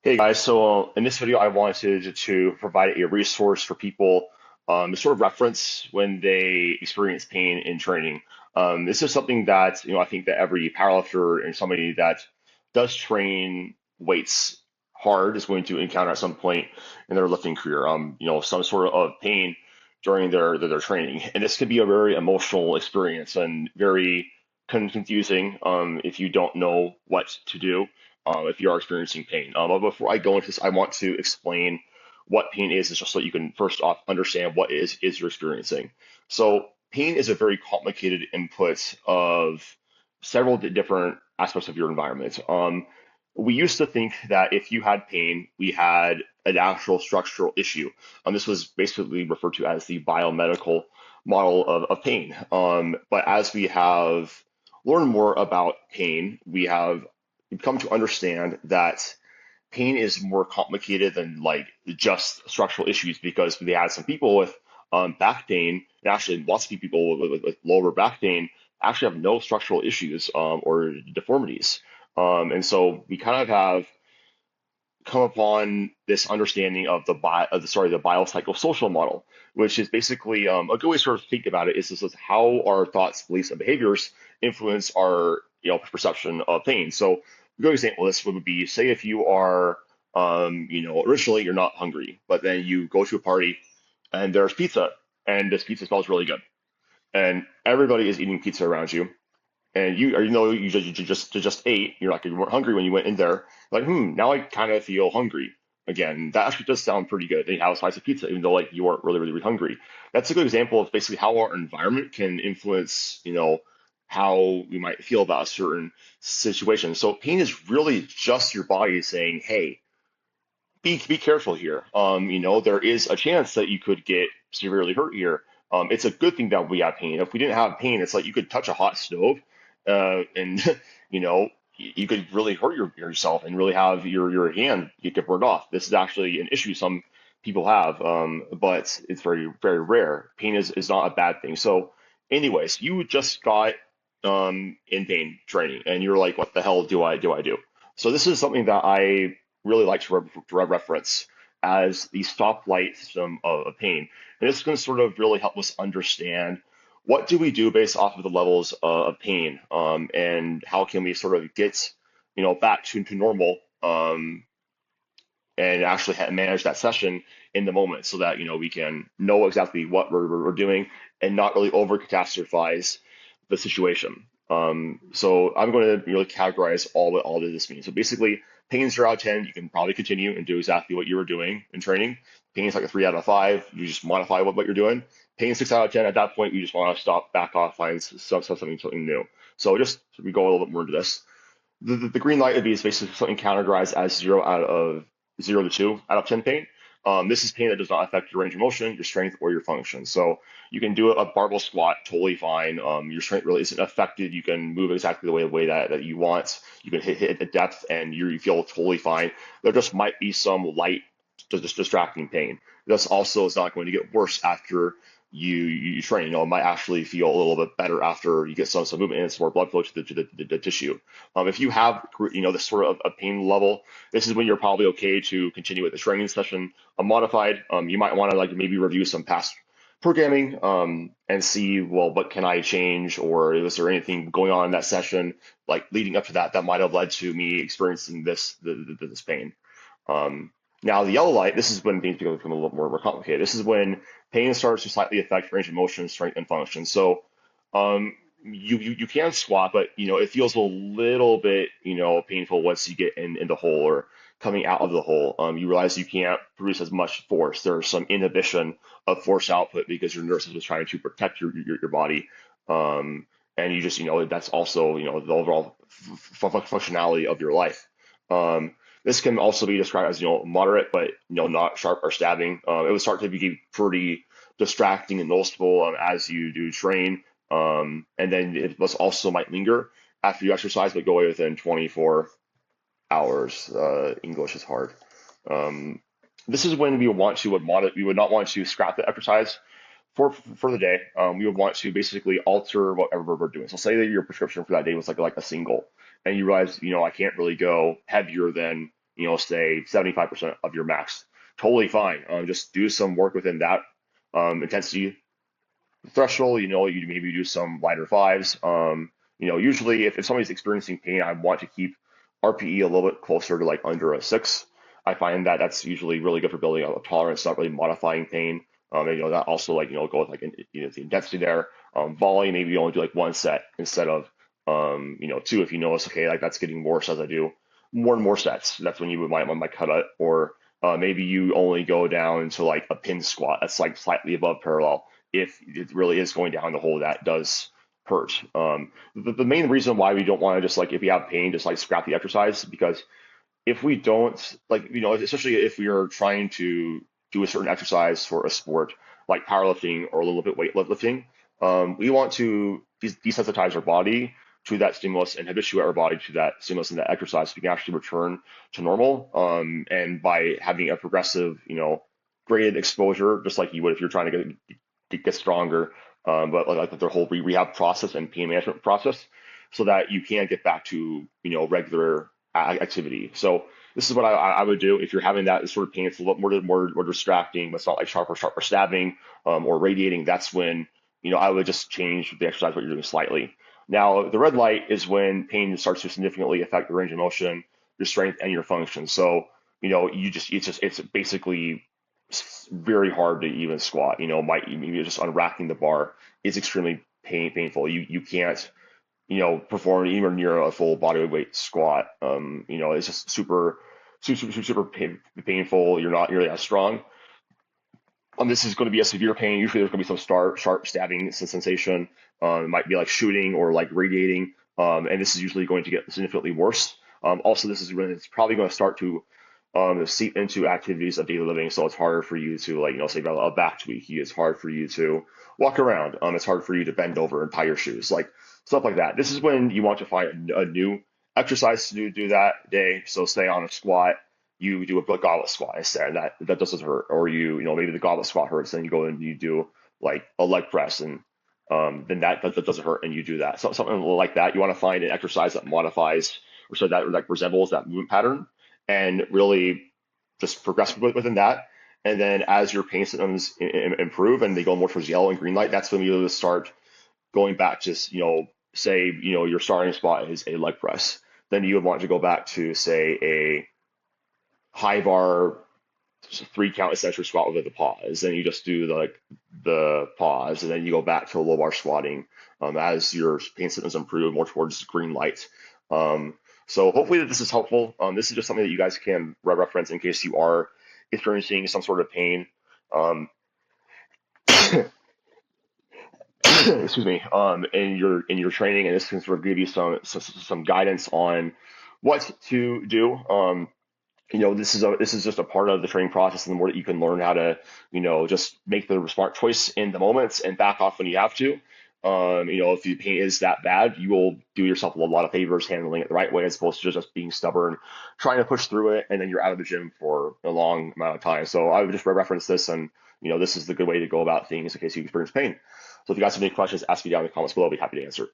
Hey guys, in this video, I wanted to provide a resource for people to sort of reference when they experience pain in training. This is something that I think that every powerlifter and somebody that does train weights hard is going to encounter at some point in their lifting career. Some sort of pain during their training, and this can be a very emotional experience and very confusing if you don't know what to do if you are experiencing pain. But before I go into this, I want to explain what pain is just so you can first off understand what is you're experiencing. So pain is a very complicated input of several different aspects of your environment. We used to think that if you had pain, we had an actual structural issue. This was basically referred to as the biomedical model of pain. But as we have learned more about pain, we've come to understand that pain is more complicated than like just structural issues because they had some people with back pain, and actually lots of people with lower back pain actually have no structural issues or deformities. And so we kind of have come upon this understanding of the biopsychosocial model, which is basically a good way to sort of think about it is this is how our thoughts, beliefs, and behaviors influence our perception of pain. So a good example of this would be say if you are originally you're not hungry, but then you go to a party and there's pizza and this pizza smells really good and everybody is eating pizza around you and you just ate, you're like you weren't hungry when you went in there. Like, now I kind of feel hungry again. That actually does sound pretty good. Then you have a slice of pizza, even though like you weren't really hungry. That's a good example of basically how our environment can influence, how we might feel about a certain situation. So pain is really just your body saying, hey, be careful here. There is a chance that you could get severely hurt here. It's a good thing that we have pain. If we didn't have pain, it's like you could touch a hot stove, and you know, you could really hurt yourself and really have your hand get burned off. This is actually an issue some people have, but it's very rare. Pain is not a bad thing. So, anyways, you just got in pain training, and you're like, what the hell do I do? So this is something that I really like to reference as the stoplight system of pain. And this can sort of really help us understand what do we do based off of the levels of pain, and how can we sort of get back to normal, and actually manage that session in the moment so that we can know exactly what we're doing and not really over catastrophize the situation. So I'm going to really categorize all that this means. So basically, pain 0 out of 10, you can probably continue and do exactly what you were doing in training. Pain is like a 3 out of 5, you just modify what you're doing. Pain 6 out of 10, at that point, you just want to stop, back off, find something new. So just so we go a little bit more into this. The green light would be is basically something categorized as 0 out of 10 pain. This is pain that does not affect your range of motion, your strength, or your function. So you can do a barbell squat totally fine. Your strength really isn't affected. You can move exactly the way that you want. You can hit a depth and you feel totally fine. There just might be some light, just distracting pain. This also is not going to get worse after you train. It might actually feel a little bit better after you get some movement and some more blood flow to the tissue. If you have this sort of a pain level, this is when you're probably okay to continue with the training session modified. You might want to like maybe review some past programming, and see, well, what can I change, or was there anything going on in that session like leading up to that might have led to me experiencing this pain. Um, Now the yellow light, this is when things become a little more complicated. This is when pain starts to slightly affect range of motion, strength, and function. So you can squat, but it feels a little bit painful once you get in the hole or coming out of the hole. You realize you can't produce as much force. There's some inhibition of force output because your nervous system is trying to protect your body. And you just that's also the overall functionality of your life. This can also be described as moderate, but not sharp or stabbing. It would start to be pretty distracting and noticeable as you do train, and then it was also might linger after you exercise, but go away within 24 hours. English is hard. Um, this is when we would not want to scrap the exercise for the day. We would want to basically alter whatever we're doing. So say that your prescription for that day was like a single, and you realize I can't really go heavier than say 75% of your max. Totally fine. Just do some work within that intensity threshold. You maybe do some lighter fives. Usually if somebody's experiencing pain, I want to keep RPE a little bit closer to like under a 6. I find that that's usually really good for building up a tolerance, not really modifying pain. And that also like go with like the intensity there. Volume, maybe you only do like one set instead of two. If you notice, okay, like that's getting worse as I do more and more sets. That's when you might cut it. Or maybe you only go down to like a pin squat that's like slightly above parallel. If it really is going down the hole, that does hurt. The main reason why we don't want to just like, if you have pain, just like scrap the exercise, because if we don't, like, especially if we are trying to do a certain exercise for a sport like powerlifting or a little bit weightlifting, we want to desensitize our body to that stimulus and habituate our body to that stimulus and that exercise so we can actually return to normal. And by having a progressive, graded exposure, just like you would if you're trying to get stronger, but like the whole rehab process and pain management process, so that you can get back to regular activity. So this is what I would do if you're having that sort of pain. It's a little more distracting, but it's not like sharp or stabbing or radiating. That's when I would just change the exercise what you're doing slightly. Now the red light is when pain starts to significantly affect your range of motion, your strength, and your function. So it's basically very hard to even squat. Maybe just unracking the bar is extremely painful. You can't perform even near a full body weight squat. It's just super painful. You're not nearly as strong. This is going to be a severe pain. Usually there's going to be some sharp stabbing sensation. It might be like shooting or like radiating. And this is usually going to get significantly worse. Also, this is when it's probably going to start to seep into activities of daily living. So it's harder for you to, like, say about a back tweak. It's hard for you to walk around. It's hard for you to bend over and tie your shoes, like stuff like that. This is when you want to find a new exercise to do that day. So say on a squat, you do a goblet squat instead. That doesn't hurt. Or maybe the goblet squat hurts, then you go and you do like a leg press, and then that doesn't hurt, and you do that. So something like that. You want to find an exercise that modifies or so that like resembles that movement pattern, and really just progress within that. And then as your pain symptoms improve and they go more towards yellow and green light, that's when you start going back to, say, your starting spot is a leg press. Then you would want to go back to, say, a high bar 3 count eccentric squat with the pause. Then you just do the pause, and then you go back to low bar squatting as your pain symptoms improve more towards green light. So hopefully this is helpful. This is just something that you guys can reference in case you are experiencing some sort of pain. Excuse me. In your training, and this can sort of give you some guidance on what to do. This is just a part of the training process, and the more that you can learn how to, just make the smart choice in the moments and back off when you have to. If the pain is that bad, you will do yourself a lot of favors handling it the right way, as opposed to just being stubborn, trying to push through it, and then you're out of the gym for a long amount of time. So I would just reference this, and this is the good way to go about things in case you experience pain. So if you guys have any questions, ask me down in the comments below. I'll be happy to answer.